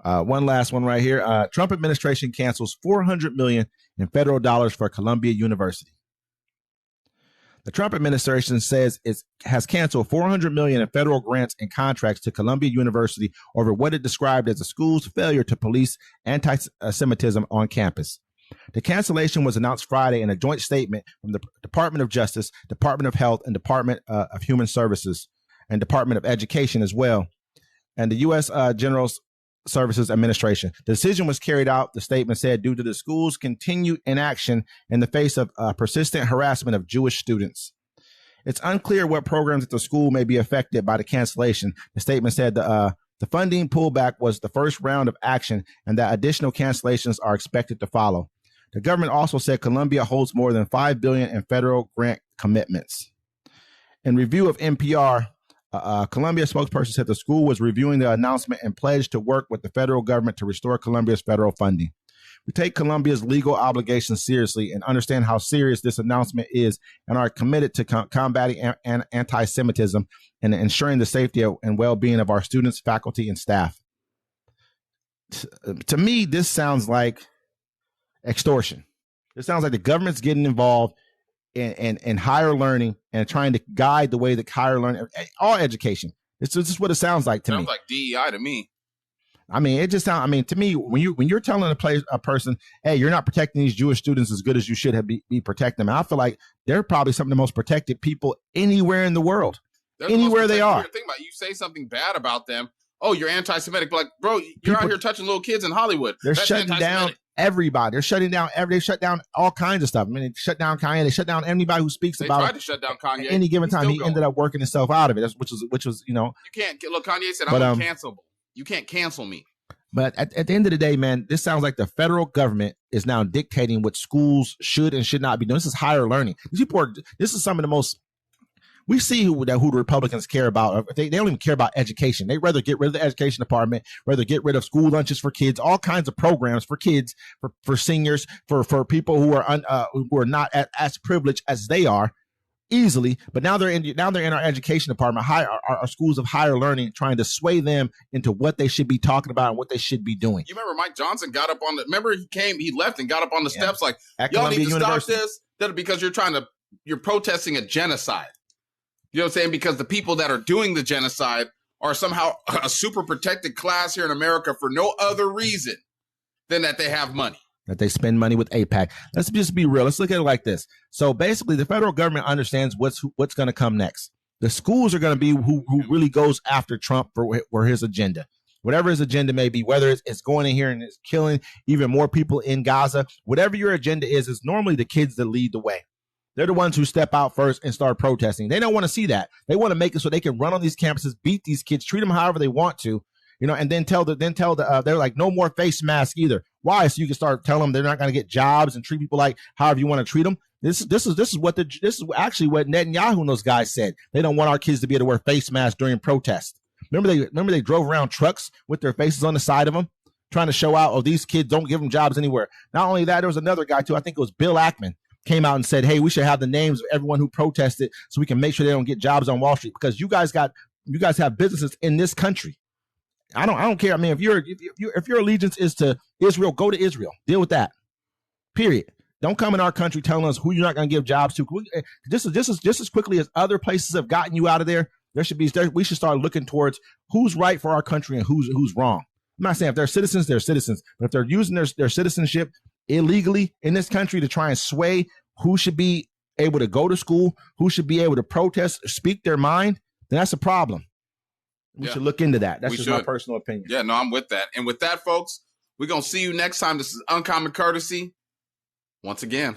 One last one right here. Trump administration cancels $400 million in federal dollars for Columbia University. The Trump administration says it has canceled $400 million in federal grants and contracts to Columbia University over what it described as the school's failure to police anti-Semitism on campus. The cancellation was announced Friday in a joint statement from the Department of Justice, Department of Health, and Department of Human Services, and Department of Education as well, and the U.S. General Services Administration. The decision was carried out, the statement said, due to the school's continued inaction in the face of persistent harassment of Jewish students. It's unclear what programs at the school may be affected by the cancellation. The statement said the funding pullback was the first round of action and that additional cancellations are expected to follow. The government also said Columbia holds more than $5 billion in federal grant commitments. In review of NPR, Columbia spokesperson said the school was reviewing the announcement and pledged to work with the federal government to restore Columbia's federal funding. We take Columbia's legal obligations seriously and understand how serious this announcement is and are committed to combating anti-Semitism and ensuring the safety and well-being of our students, faculty, and staff. To me, this sounds like extortion. It sounds like the government's getting involved in higher learning and trying to guide the way that higher learning, all education. It's just what it sounds like to me. Sounds like DEI to me. I mean, it just sounds. I mean, to me, when you're telling a person, hey, you're not protecting these Jewish students as good as you should have be protecting them. I feel like they're probably some of the most protected people anywhere in the world. Anywhere they are. Think about it. You say something bad about them. Oh, you're anti-Semitic. But like, bro, you're out here touching little kids in Hollywood. They're shutting down everybody. They're shutting down they shut down all kinds of stuff. I mean, they shut down Kanye. They shut down anybody who speaks about it. They tried to shut down Kanye. At any given time, he ended up working himself out of it. Which was, you know. You can't look. Kanye said, "I'm uncancelable. You can't cancel me." But at the end of the day, man, this sounds like the federal government is now dictating what schools should and should not be doing. This is higher learning. This is some of the most. We see who the Republicans care about. They don't even care about education. They'd rather get rid of the education department, rather get rid of school lunches for kids, all kinds of programs for kids, for seniors, for people who are not as privileged as they are easily. But now they're in our education department, our schools of higher learning, trying to sway them into what they should be talking about and what they should be doing. You remember Mike Johnson got up on he left and got up on the steps like, y'all need to stop this. That because you're protesting a genocide. You know what I'm saying? Because the people that are doing the genocide are somehow a super protected class here in America for no other reason than that they have money. That they spend money with AIPAC. Let's just be real. Let's look at it like this. So basically, the federal government understands what's going to come next. The schools are going to be who really goes after Trump for his agenda. Whatever his agenda may be, whether it's going in here and it's killing even more people in Gaza, whatever your agenda is normally the kids that lead the way. They're the ones who step out first and start protesting. They don't want to see that. They want to make it so they can run on these campuses, beat these kids, treat them however they want to, you know, and then tell they're like, no more face mask either. Why? So you can start telling them they're not going to get jobs and treat people like however you want to treat them. This is actually what Netanyahu and those guys said. They don't want our kids to be able to wear face masks during protests. Remember they drove around trucks with their faces on the side of them, trying to show out, oh, these kids don't give them jobs anywhere. Not only that, there was another guy too. I think it was Bill Ackman. Came out and said, hey, we should have the names of everyone who protested so we can make sure they don't get jobs on Wall Street because you guys have businesses in this country. I don't care. I mean, if your allegiance is to Israel, go to Israel. Deal with that. Period. Don't come in our country telling us who you're not going to give jobs to. Just as quickly as other places have gotten you out of there, we should start looking towards who's right for our country and who's wrong. I'm not saying if they're citizens, they're citizens, but if they're using their citizenship illegally in this country to try and sway who should be able to go to school, who should be able to protest, speak their mind, then that's a problem. We should look into that. That's just my personal opinion. Yeah, no, I'm with that. And with that, folks, we're going to see you next time. This is Uncommon Courtesy once again.